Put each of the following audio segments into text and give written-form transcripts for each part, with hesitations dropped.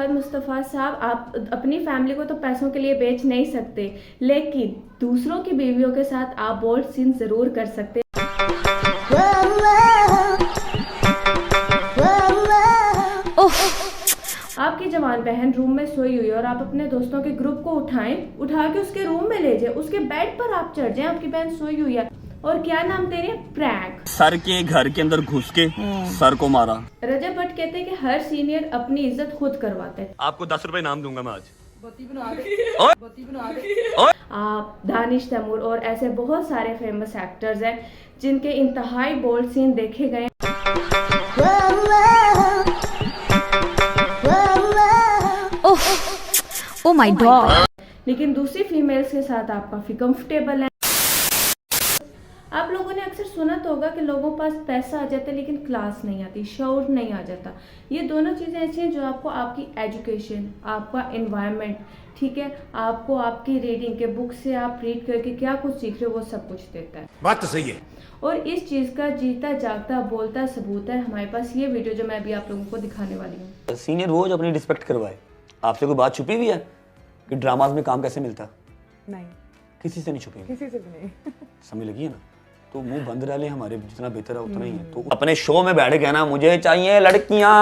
फहद मुस्तफ़ा साहब, आप अपनी फैमिली को तो पैसों के लिए बेच नहीं सकते, लेकिन दूसरों की बीवियों के साथ आप बोल्ड सीन जरूर कर सकते हैं। आपकी जवान बहन रूम में सोई हुई है और आप अपने दोस्तों के ग्रुप को उठा के उसके रूम में ले जाए, उसके बेड पर आप चढ़ जाएं, आपकी बहन सोई हुई है, और क्या नाम दे रहे हैं, प्रैंक। सर के घर के अंदर घुस के सर को मारा। रजब भट्ट कहते हैं कि हर सीनियर अपनी इज्जत खुद करवाता है। आपको 10 रुपए इनाम दूंगा मैं आज। आप, दानिश तैमूर और ऐसे बहुत सारे फेमस एक्टर्स हैं जिनके इंतहाई बोल्ड सीन देखे गए। Oh my God. लेकिन दूसरी फीमेल्स के साथ आप काफी कंफर्टेबल हैं। आप लोगों ने अक्सर सुना तो होगा कि लोगों के पास पैसा आ जाता है लेकिन क्लास नहीं आती, शौर नहीं आ जाता। ये दोनों चीज़ें ऐसी हैं जो आपको आपकी एजुकेशन, आपका एनवायरनमेंट, ठीक है, आपको आपकी रीडिंग के बुक से आप रीड करके क्या कुछ सीख रहे हो वो सब कुछ देता है। बात तो सही है। और इस चीज़ का जीता जागता बोलता सबूत है हमारे पास ये वीडियो जो मैं अभी आप लोगों को दिखाने वाली हूँ। सीनियर रोज अपनी रिस्पेक्ट करवाए। आपसे कोई बात छुपी हुई है कि ड्रामाज में काम कैसे मिलता? नहीं, किसी से नहीं छुपी हुई। किसी से भी नहीं। समझ लगी है ना? तो मुंह बंद रह ले, हमारे जितना बेहतर है उतना ही है। तो अपने शो में बैठ के ना मुझे चाहिए लड़कियां,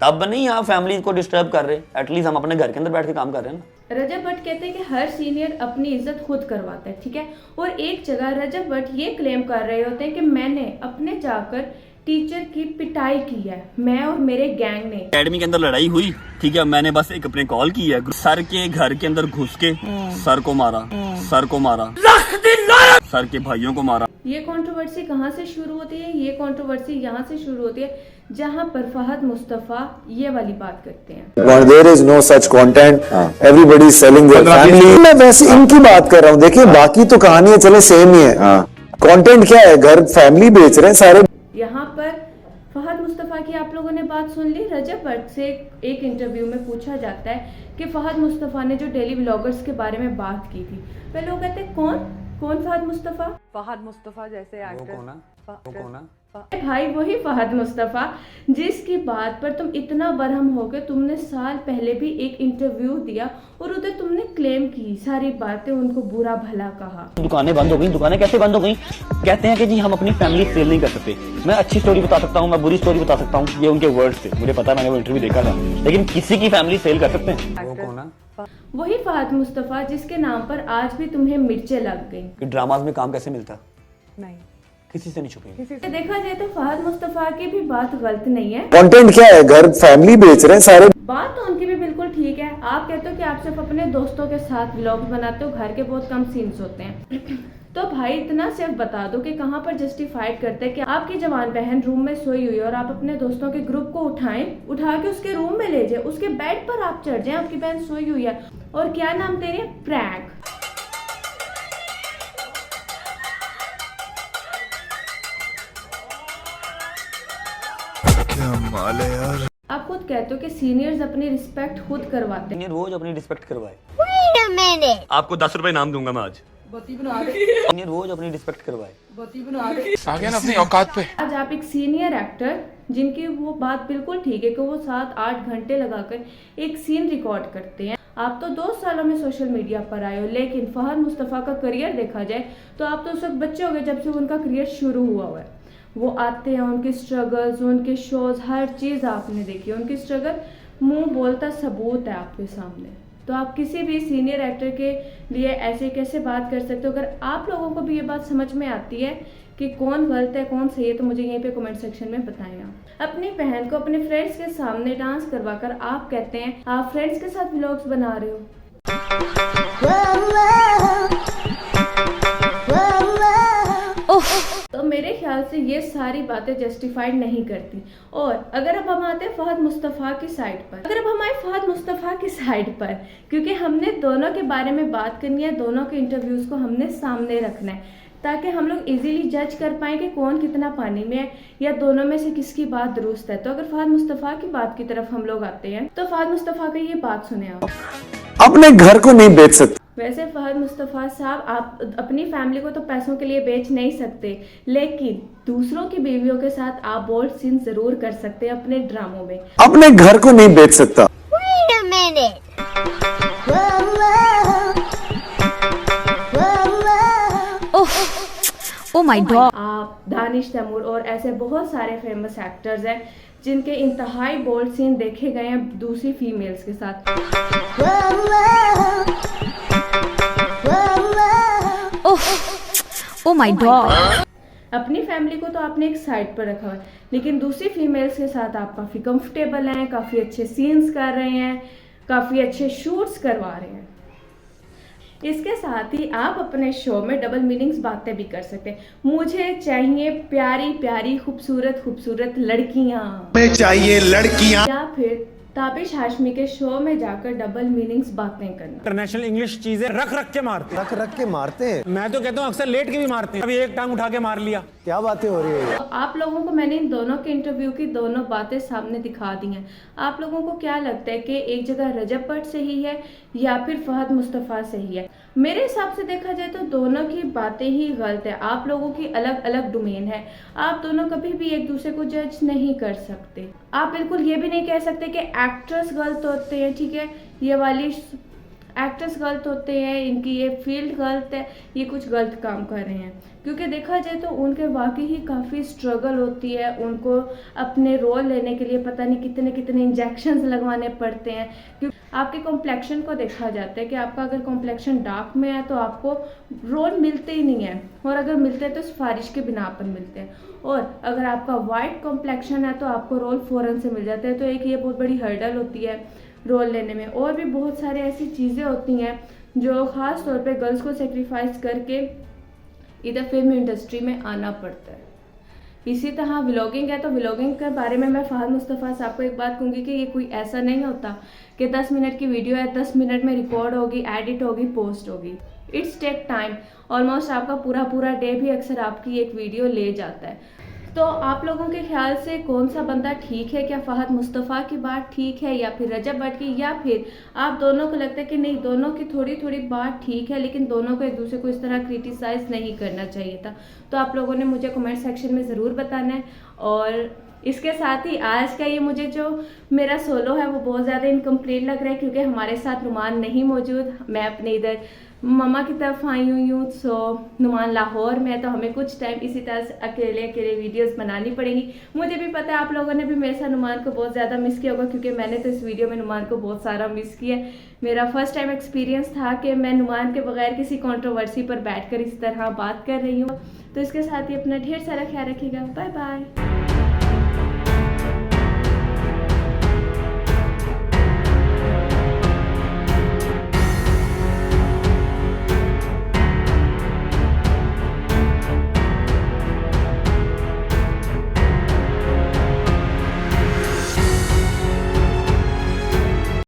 तब नहीं आप फैमिली को डिस्टर्ब कर रहे। एटलीस्ट हम अपने घर के अंदर बैठ के काम कर रहे हैं ना। रजब भट्ट कहते हैं कि हर सीनियर अपनी इज्जत खुद करवाता है, ठीक है। और एक जगह रजब भट्ट ये क्लेम कर रहे होते हैं कि मैंने अपने जाकर टीचर की पिटाई की है, मैं और मेरे गैंग ने। एकेडमी के अंदर लड़ाई हुई, ठीक है, मैंने बस एक अपने कॉल की है, सर के घर के अंदर घुस के सर को मारा, सर के भाइयों को मारा। ये कंट्रोवर्सी कहाँ से शुरू होती है? ये कंट्रोवर्सी यहाँ से शुरू होती है जहाँ पर फहद मुस्तफ़ा ये वाली बात करते हैं। There is no such content. Everybody is selling their family. मैं वैसे इनकी बात कर रहा हूँ। देखिए बाकी तो कहानियां चले सेम ही है। कंटेंट क्या है? घर फैमिली बेच रहे हैं सारे। यहाँ पर फहद मुस्तफ़ा की आप लोगों ने बात सुन ली। रजब भट्ट से एक इंटरव्यू में पूछा जाता है कि फहद मुस्तफ़ा ने जो डेली व्लॉगर्स के बारे में बात की थी, पहले लोग कहते हैं कौन फहद मुस्तफ़ा? फहद मुस्तफ़ा जैसे एक्टर। भाई वही फहद मुस्तफ़ा जिसकी बात पर तुम इतना बरहम हो गए। तुमने साल पहले भी एक इंटरव्यू दिया और उधर तुमने क्लेम की सारी बातें, उनको बुरा भला कहा। दुकानें बंद हो गई। दुकानें कैसे बंद हो गई? कहते हैं कि जी हम अपनी फैमिली सेल नहीं कर सकते। मैं अच्छी स्टोरी बता सकता हूँ, मैं बुरी स्टोरी बता सकता हूँ, ये उनके वर्ड्स थे, मुझे पता, मैंने वो इंटरव्यू देखा था। लेकिन किसी की फैमिली सेल कर सकते हैं? वही फहद मुस्तफ़ा जिसके नाम पर आज भी तुम्हें मिर्चें लग गई। ड्रामाज में काम कैसे मिलता? नहीं, किसी से नहीं छुपी। किसी से। देखा जाए तो फहद मुस्तफ़ा की भी बात गलत नहीं है। कंटेंट क्या है? घर फैमिली बेच रहे हैं सारे। बात तो उनकी भी बिल्कुल ठीक है। आप कहते हो कि आप सिर्फ अपने दोस्तों के साथ व्लॉग्स बनाते हो, घर के बहुत कम सीन्स होते हैं। तो भाई इतना सिर्फ बता दो कि कहाँ पर जस्टिफाइड करते हैं कि आपकी जवान बहन रूम में सोई हुई है और आप अपने दोस्तों के ग्रुप को उठा के उसके रूम में ले जाए, उसके बेड पर आप चढ़ जाए, आपकी बहन सोई हुई है, और क्या नाम दे रहे हैं, प्रैंक। यार आप खुद कहते हो कि सीनियर्स अपनी रिस्पेक्ट खुद करवाते हैं। सीनियर रोज अपनी रिस्पेक्ट करवाए। आपको 10 रुपए इनाम दूंगा मैं आज। सीनियर रोज अपनी रिस्पेक्ट करवाए। आ गया ना अपनी औकात पे। आज आप एक सीनियर एक्टर, जिनकी वो बात बिल्कुल ठीक है कि वो 7-8 घंटे लगाकर एक सीन रिकॉर्ड करते हैं। आप तो 2 सालों में सोशल मीडिया पर आए हो, लेकिन फहद मुस्तफ़ा का करियर देखा जाए तो आप तो उस वक्त बच्चे हो गए जब से उनका करियर शुरू हुआ है। वो आते हैं, उनके स्ट्रगल्स, उनके शोज, हर चीज़ आपने देखी, उनकी स्ट्रगल मुंह बोलता सबूत है आपके सामने। तो आप किसी भी सीनियर एक्टर के लिए ऐसे कैसे बात कर सकते हो? अगर आप लोगों को भी ये बात समझ में आती है कि कौन गलत है कौन सही है तो मुझे यहीं पे कमेंट सेक्शन में बताएं। आप अपनी बहन को अपने फ्रेंड्स के सामने डांस करवाकर आप कहते हैं आप फ्रेंड्स के साथ व्लॉग्स बना रहे हो। तो मेरे ख्याल से ये सारी बातें जस्टिफाइड नहीं करती। और अगर अब हम आते हैं फहद मुस्तफ़ा की साइड पर, क्योंकि हमने दोनों के बारे में बात करनी है, दोनों के इंटरव्यूज को हमने सामने रखना है ताकि हम लोग इजीली जज कर पाए कि कौन कितना पानी में है या दोनों में से किसकी बात दुरुस्त है। तो अगर फहद मुस्तफ़ा की बात की तरफ हम लोग आते हैं तो फहद मुस्तफ़ा की ये बात सुने आप। अपने घर को नहीं बेच सकते। वैसे फहद मुस्तफ़ा साहब, आप अपनी फैमिली को तो पैसों के लिए बेच नहीं सकते, लेकिन दूसरों की बीवियों के साथ आप बोल्ड सीन जरूर कर सकते हैं अपने ड्रामों में। अपने घर को नहीं बेच सकता। Wait a minute. Oh my god. आप, दानिश तैमूर और ऐसे बहुत सारे फेमस एक्टर्स हैं जिनके इंतहाई बोल्ड सीन देखे गए हैं दूसरी फीमेल्स के साथ। Oh my god. अपनी फैमिली को तो आपने एक साइड पर रखा है, लेकिन दूसरी फीमेल्स के साथ आप काफ़ी कंफर्टेबल हैं, काफ़ी अच्छे सीन्स कर रहे हैं, काफ़ी अच्छे शूट्स करवा रहे हैं। इसके साथ ही आप अपने शो में डबल मीनिंग्स बातें भी कर सकते हैं। मुझे चाहिए प्यारी प्यारी खूबसूरत खूबसूरत लड़कियां, हमें चाहिए लड़कियां, या फिर ताबिश हाशमी के शो में जाकर डबल मीनिंग्स बातें करना। इंटरनेशनल इंग्लिश चीजें रख रख के मारते हैं। रख रख के मारते हैं। मैं तो कहता हूँ अक्सर लेट के भी मारते हैं। अभी एक टांग उठा के मार लिया। क्या बातें हो रही है? तो आप लोगों को मैंने इन दोनों के इंटरव्यू की दोनों बातें सामने दिखा दी हैं। आप लोगों को क्या लगता है कि एक जगह रजब भट्ट सही है या फिर फहद मुस्तफ़ा सही है? मेरे हिसाब से देखा जाए तो दोनों की बातें ही गलत है। आप लोगों की अलग अलग डोमेन है, आप दोनों कभी भी एक दूसरे को जज नहीं कर सकते। आप बिल्कुल ये भी नहीं कह सकते कि एक्ट्रेस गलत होते हैं, ठीक है, ये वाली एक्टर्स गलत होते हैं, इनकी ये फील्ड गलत है, ये कुछ गलत काम कर रहे हैं। क्योंकि देखा जाए तो उनके वाकई ही काफ़ी स्ट्रगल होती है, उनको अपने रोल लेने के लिए पता नहीं कितने कितने इंजेक्शंस लगवाने पड़ते हैं। क्योंकि आपके कॉम्प्लेक्शन को देखा जाता है कि आपका अगर कॉम्प्लेक्शन डार्क में है तो आपको रोल मिलते ही नहीं है, और अगर मिलते हैं तो सिफारिश के बिना पर मिलते हैं, और अगर आपका वाइट कॉम्प्लेक्शन है तो आपको रोल फ़ौरन से मिल जाता है। तो एक ये बहुत बड़ी हर्डल होती है रोल लेने में। और भी बहुत सारे ऐसी चीज़ें होती हैं जो ख़ास तौर पे गर्ल्स को सेक्रीफाइस करके इधर फिल्म इंडस्ट्री में आना पड़ता है। इसी तरह व्लॉगिंग है, तो व्लॉगिंग के बारे में मैं फहद मुस्तफ़ा साहब को एक बात कहूँगी कि ये कोई ऐसा नहीं होता कि 10 मिनट की वीडियो है, 10 मिनट में रिकॉर्ड होगी, एडिट होगी, पोस्ट होगी। It's take time. ऑलमोस्ट आपका पूरा डे भी अक्सर आपकी एक वीडियो ले जाता है। तो आप लोगों के ख्याल से कौन सा बंदा ठीक है? क्या फहद मुस्तफ़ा की बात ठीक है या फिर रजब भट्ट की, या फिर आप दोनों को लगता है कि नहीं, दोनों की थोड़ी थोड़ी बात ठीक है, लेकिन दोनों को एक दूसरे को इस तरह क्रिटिसाइज़ नहीं करना चाहिए था? तो आप लोगों ने मुझे कमेंट सेक्शन में ज़रूर बताना है। और इसके साथ ही आज का ये मुझे जो मेरा सोलो है वो बहुत ज़्यादा इनकम्प्लीट लग रहा है, क्योंकि हमारे साथ नुमान नहीं मौजूद। मैं अपने इधर मम्मा की तरफ आई हुई हूँ, सो नुमान लाहौर में, तो हमें कुछ टाइम इसी तरह से अकेले वीडियोस बनानी पड़ेंगी। मुझे भी पता है आप लोगों ने भी मेरे साथ नुमान को बहुत ज़्यादा मिस किया होगा, क्योंकि मैंने तो इस वीडियो में नुमान को बहुत सारा मिस किया। मेरा फर्स्ट टाइम एक्सपीरियंस था कि मैं नुमान के बगैर किसी कंट्रोवर्सी पर बैठकर इस तरह बात कर रही हूँ। तो इसके साथ ही अपना ढेर सारा ख्याल रखिएगा। Bye bye.